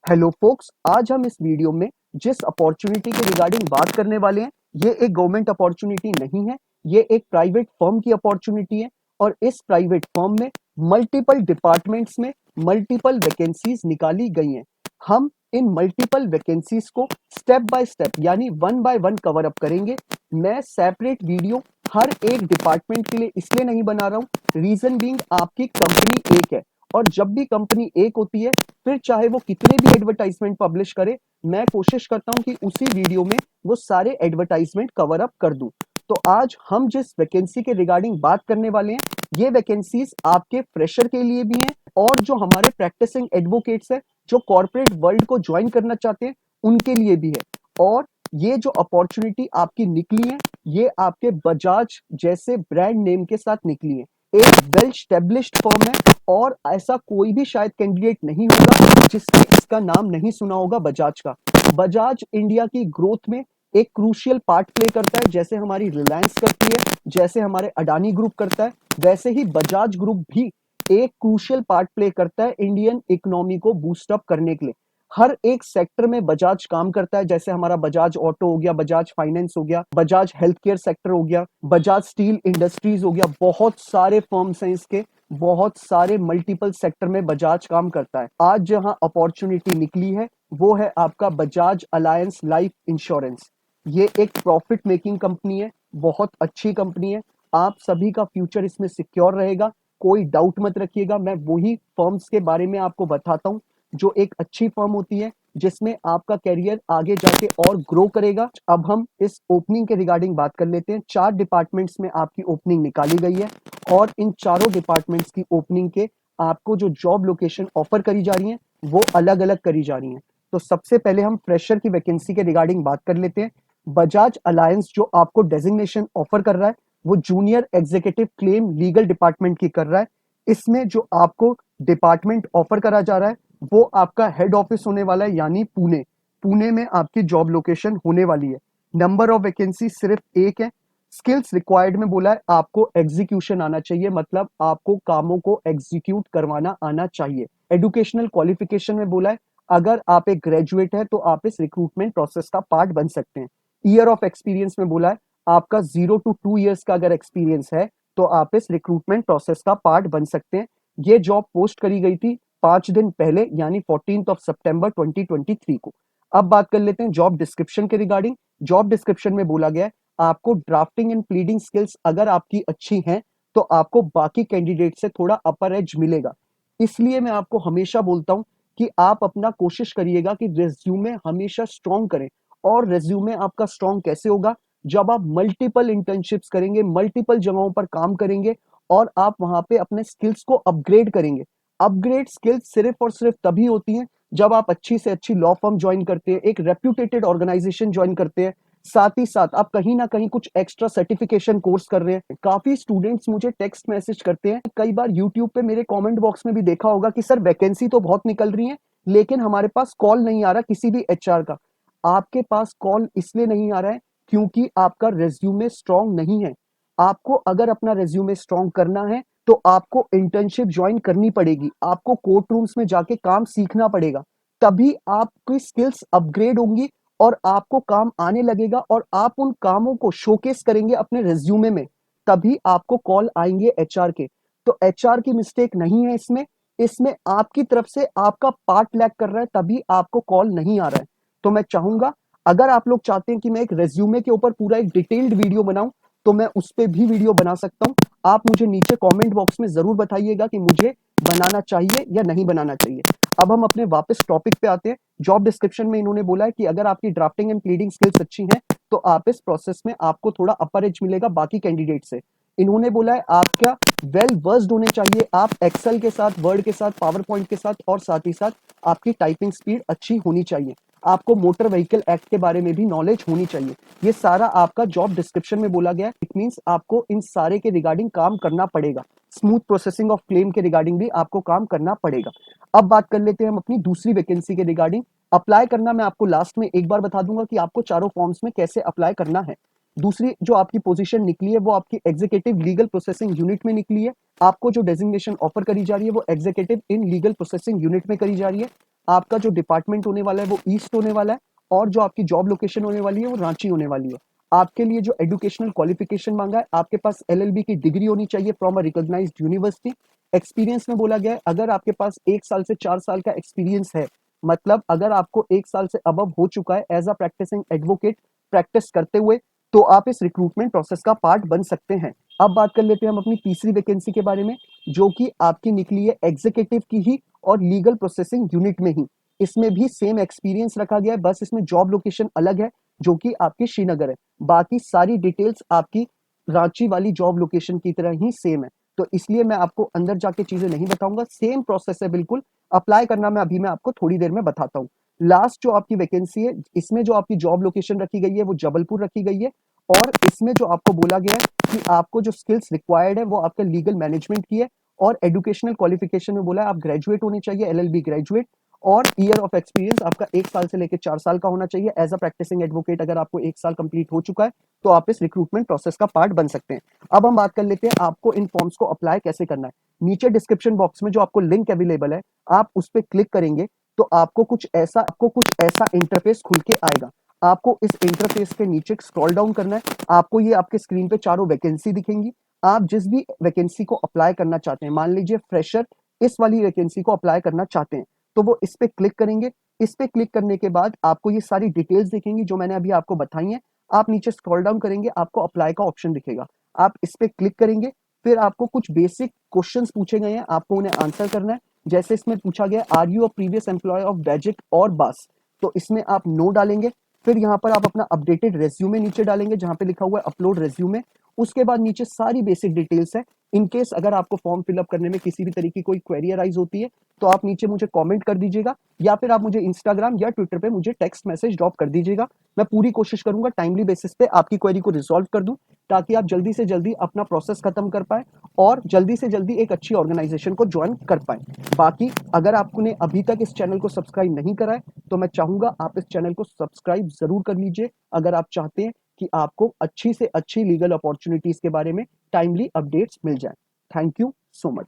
Hello focus, आज हम इस वीडियो में जिस अपॉर्चुनिटी के रिगार्डिंग बात करने वाले हैं, ये एक गवर्नमेंट अपॉर्चुनिटी नहीं है। ये एक प्राइवेट फर्म की अपॉर्चुनिटी है और इस प्राइवेट फर्म में मल्टीपल डिपार्टमेंट्स में मल्टीपल वैकेंसीज निकाली गई हैं। हम इन मल्टीपल वैकेंसीज को स्टेप बाय स्टेप यानी one by one cover up करेंगे। मैं सेपरेट वीडियो हर एक डिपार्टमेंट के लिए इसलिए नहीं बना रहा हूँ, रीजन बीइंग आपकी कंपनी एक है और जब भी कंपनी एक होती है फिर चाहे वो कितने भी एडवर्टाइजमेंट पब्लिश करे, मैं कोशिश करता हूं कि उसी वीडियो में वो सारे एडवर्टाइजमेंट कवर अप कर दूं। तो आज हम जिस वैकेंसी के रिगार्डिंग बात करने वाले हैं, ये वैकेंसीज आपके फ्रेशर के लिए भी हैं और जो हमारे प्रैक्टिसिंग एडवोकेट्स हैं, जो कॉर्पोरेट वर्ल्ड को ज्वाइन करना चाहते हैं, उनके लिए भी है। और ये जो अपॉर्चुनिटी आपकी निकली है, ये आपके बजाज जैसे ब्रांड नेम के साथ निकली है। एक वेल स्टेब्लिश्ड फर्म है और ऐसा कोई भी शायद कैंडिडेट नहीं होगा जिसने इसका नाम नहीं सुना होगा बजाज का। बजाज इंडिया की ग्रोथ में एक क्रूशियल पार्ट प्ले करता है, जैसे हमारी रिलायंस करती है, जैसे हमारे अडानी ग्रुप करता है, वैसे ही बजाज ग्रुप भी एक क्रूशियल पार्ट प्ले करता है इंडियन इकोनॉमी को बूस्ट अप करने के लिए। हर एक सेक्टर में बजाज काम करता है, जैसे हमारा बजाज ऑटो हो गया, बजाज फाइनेंस हो गया, बजाज हेल्थ केयर सेक्टर हो गया, बजाज स्टील इंडस्ट्रीज हो गया। बहुत सारे फर्म्स हैं इसके, बहुत सारे मल्टीपल सेक्टर में बजाज काम करता है। आज जहां अपॉर्चुनिटी निकली है वो है आपका बजाज अलायंस लाइफ इंश्योरेंस। ये एक प्रॉफिट मेकिंग कंपनी है, बहुत अच्छी कंपनी है। आप सभी का फ्यूचर इसमें सिक्योर रहेगा, कोई डाउट मत रखिएगा। मैं वही फर्म्स के बारे में आपको बताता हूँ जो एक अच्छी फर्म होती है, जिसमें आपका कैरियर आगे जाके और ग्रो करेगा। अब हम इस ओपनिंग के रिगार्डिंग बात कर लेते हैं। 4 डिपार्टमेंट्स में आपकी ओपनिंग निकाली गई है और इन चारों डिपार्टमेंट्स की ओपनिंग के आपको जो जॉब लोकेशन ऑफर करी जा रही है वो अलग अलग करी जा रही है। तो सबसे पहले हम फ्रेशर की वैकेंसी के रिगार्डिंग बात कर लेते हैं। बजाज अलायंस जो आपको डेजिग्नेशन ऑफर कर रहा है वो junior executive claim legal department की कर रहा है। इसमें जो आपको डिपार्टमेंट ऑफर करा जा रहा है वो आपका हेड ऑफिस होने वाला है, यानी पुणे। पुणे में आपकी जॉब लोकेशन होने वाली है। नंबर ऑफ वैकेंसी सिर्फ एक है। स्किल्स रिक्वायर्ड में बोला है आपको एग्जीक्यूशन आना चाहिए, मतलब आपको कामों को एग्जीक्यूट करवाना आना चाहिए। एजुकेशनल क्वालिफिकेशन में बोला है अगर आप एक ग्रेजुएट है तो आप इस रिक्रूटमेंट प्रोसेस का पार्ट बन सकते हैं। ईयर ऑफ एक्सपीरियंस में बोला है आपका 0 to 2 years का अगर एक्सपीरियंस है तो आप इस रिक्रूटमेंट प्रोसेस का पार्ट बन सकते हैं। ये जॉब पोस्ट करी गई थी 5 दिन पहले, यानी 14 सितंबर 2023 को। अब बात कर लेते हैं जॉब डिस्क्रिप्शन के रिगार्डिंग। जॉब डिस्क्रिप्शन में बोला गया है आपको ड्राफ्टिंग एंड प्लीडिंग स्किल्स अगर आपकी अच्छी हैं तो आपको बाकी कैंडिडेट से थोड़ा अपर एज मिलेगा। इसलिए मैं आपको हमेशा बोलता हूं कि आप अपना कोशिश करिएगा कि रेज्यूमे हमेशा स्ट्रॉन्ग करें। और रेज्यूमे आपका स्ट्रॉन्ग कैसे होगा? जब आप मल्टीपल इंटर्नशिप्स करेंगे, मल्टीपल जगहों पर काम करेंगे और आप वहां पे अपने स्किल्स को अपग्रेड करेंगे। अपग्रेड स्किल्स सिर्फ और सिर्फ तभी होती हैं जब आप अच्छी से अच्छी लॉ फर्म ज्वाइन करते हैं, एक रेप्यूटेटेड ऑर्गेनाइजेशन ज्वाइन करते हैं, साथ ही साथ आप कहीं ना कहीं कुछ एक्स्ट्रा सर्टिफिकेशन कोर्स कर रहे हैं। काफी स्टूडेंट्स मुझे टेक्स्ट मैसेज करते हैं, कई बार यूट्यूब पे मेरे कमेंट बॉक्स में भी देखा होगा कि सर वैकेंसी तो बहुत निकल रही है लेकिन हमारे पास कॉल नहीं आ रहा किसी भी एचआर का। आपके पास कॉल इसलिए नहीं आ रहा है क्योंकि आपका रेज्यूमे स्ट्रांग नहीं है। आपको अगर अपना रेज्यूमे स्ट्रांग करना है तो आपको इंटर्नशिप ज्वाइन करनी पड़ेगी, आपको कोर्ट रूम्स में जाके काम सीखना पड़ेगा, तभी आपकी स्किल्स अपग्रेड होंगी और आपको काम आने लगेगा और आप उन कामों को शोकेस करेंगे अपने रेज्यूमे में, तभी आपको कॉल आएंगे एचआर के। तो एचआर की मिस्टेक नहीं है इसमें, इसमें आपकी तरफ से आपका पार्ट लैग कर रहा है तभी आपको कॉल नहीं आ रहा है। तो मैं चाहूंगा अगर आप लोग चाहते हैं कि मैं एक रेज्यूमे के ऊपर पूरा एक डिटेल्ड वीडियो बनाऊं तो मैं उस पर भी वीडियो बना सकता हूं। आप मुझे नीचे कमेंट बॉक्स में जरूर बताइएगा कि मुझे बनाना चाहिए या नहीं बनाना चाहिए। अब हम अपने वापस टॉपिक पे आते हैं। जॉब डिस्क्रिप्शन में इन्होंने बोला है कि अगर आपकी ड्राफ्टिंग एंड प्लीडिंग स्किल्स अच्छी हैं तो आप इस प्रोसेस में आपको थोड़ा अपर एज मिलेगा बाकी कैंडिडेट से। इन्होंने बोला है आपका वेल वर्स्ड होने चाहिए, आप एक्सेल के साथ, वर्ड के साथ, पावर पॉइंट के साथ और साथ ही साथ आपकी टाइपिंग स्पीड अच्छी होनी चाहिए। आपको मोटर व्हीकल एक्ट के बारे में भी नॉलेज होनी चाहिए। ये सारा आपका जॉब डिस्क्रिप्शन में बोला गया है। इट मींस आपको इन सारे के रिगार्डिंग काम करना पड़ेगा। स्मूथ प्रोसेसिंग ऑफ क्लेम के रिगार्डिंग भी आपको काम करना पड़ेगा। अब बात कर लेते हैं हम अपनी दूसरी वैकेंसी के रिगार्डिंग। अप्लाई करना मैं आपको लास्ट में एक बार बता दूंगा कि आपको चारों फॉर्म्स में कैसे अप्लाई करना है। दूसरी जो आपकी पोजीशन निकली है वो आपकी एग्जीक्यूटिव लीगल प्रोसेसिंग यूनिट में निकली है। आपको जो डेजिग्नेशन ऑफर करी जा रही है वो executive in legal processing unit में करी जा रही है। आपका जो डिपार्टमेंट होने वाला है वो ईस्ट होने वाला है, और जो आपकी जॉब लोकेशन होने वाली है वो रांची होने वाली है। आपके लिए जो एजुकेशनल क्वालिफिकेशन मांगा है, आपके पास एलएलबी की डिग्री होनी चाहिए from a recognised university. Experience में बोला गया है, अगर आपके पास 1 साल से 4 साल का एक्सपीरियंस है, मतलब अगर आपको 1 साल से अबव हो चुका है as a practising advocate practise करते हुए, तो आप इस रिक्रूटमेंट प्रोसेस का पार्ट बन सकते हैं। अब बात कर लेते हैं हम अपनी तीसरी वैकेंसी के बारे में, जो कि आपकी निकली है एग्जीक्यूटिव की ही और लीगल प्रोसेसिंग यूनिट में ही। इसमें भी सेम एक्सपीरियंस रखा गया है, बस इसमें जॉब लोकेशन अलग है, जो कि आपकी श्रीनगर है। बाकी सारी डिटेल्स आपकी रांची वाली जॉब लोकेशन की तरह ही सेम है, तो इसलिए मैं आपको अंदर जाके चीजें नहीं बताऊंगा, सेम प्रोसेस है बिल्कुल। अप्लाई करना मैं आपको थोड़ी देर में बताता हूँ। लास्ट जो आपकी वैकेंसी है, इसमें जो आपकी जॉब लोकेशन रखी गई है वो जबलपुर रखी गई है, और इसमें जो आपको बोला गया है कि आपको जो स्किल्स रिक्वायर्ड है वो आपका लीगल मैनेजमेंट की है, और एजुकेशनल क्वालिफिकेशन में बोला है आप ग्रेजुएट होने चाहिए, एलएलबी ग्रेजुएट, और ईयर ऑफ एक्सपीरियंस आपका 1 साल से लेकर 4 साल का होना चाहिए एज अ प्रैक्टिसिंग एडवोकेट। अगर आपको 1 साल कंप्लीट हो चुका है तो आप इस रिक्रूटमेंट प्रोसेस का पार्ट बन सकते हैं। अब हम बात कर लेते हैं आपको इन फॉर्म्स को अप्लाई कैसे करना है। नीचे डिस्क्रिप्शन बॉक्स में जो आपको लिंक अवेलेबल है, आप उस पर क्लिक करेंगे तो आपको कुछ ऐसा इंटरफेस खुल के आएगा। आपको इस इंटरफेस के नीचे स्क्रॉल डाउन करना है, आपको ये आपके स्क्रीन पे चारों वैकेंसी दिखेंगी। आप जिस भी वैकेंसी को अप्लाई करना चाहते हैं, मान लीजिए फ्रेशर इस वाली वैकेंसी को अप्लाई करना चाहते हैं, तो वो इस पे क्लिक करेंगे। इस पे क्लिक करने के बाद आपको ये सारी डिटेल्स दिखेंगी जो मैंने अभी आपको बताई हैं। आप नीचे स्क्रॉल डाउन करेंगे, आपको अप्लाई का ऑप्शन दिखेगा, आप इस पे क्लिक करेंगे। फिर आपको कुछ बेसिक क्वेश्चंस पूछे गए हैं, आपको उन्हें आंसर करना है। जैसे इसमें पूछा गया are you a previous employee of बैजिक और बस, तो इसमें आप नो डालेंगे। फिर यहाँ पर आप अपना अपडेटेड रेज्यूमे नीचे डालेंगे जहाँ पे लिखा हुआ है अपलोड रेज्यूमे। उसके बाद नीचे सारी बेसिक डिटेल्स है। इन केस अगर आपको फॉर्म फिलअप करने में किसी भी तरीके की कोई क्वेरी अराइज होती है तो आप नीचे मुझे कमेंट कर दीजिएगा, या फिर आप मुझे इंस्टाग्राम या ट्विटर पे मुझे टेक्स्ट मैसेज ड्रॉप कर दीजिएगा। मैं पूरी कोशिश करूंगा टाइमली बेसिस पे आपकी क्वेरी को रिजॉल्व कर दूं, ताकि आप जल्दी से जल्दी अपना प्रोसेस खत्म कर पाए और जल्दी से जल्दी एक अच्छी ऑर्गेनाइजेशन को ज्वाइन कर पाए। बाकी अगर आपने अभी तक इस चैनल को सब्सक्राइब नहीं करा है तो मैं चाहूंगा आप इस चैनल को सब्सक्राइब जरूर कर लीजिए, अगर आप चाहते हैं कि आपको अच्छी से अच्छी लीगल अपॉर्चुनिटीज के बारे में टाइमली अपडेट्स मिल जाए। Thank you so much.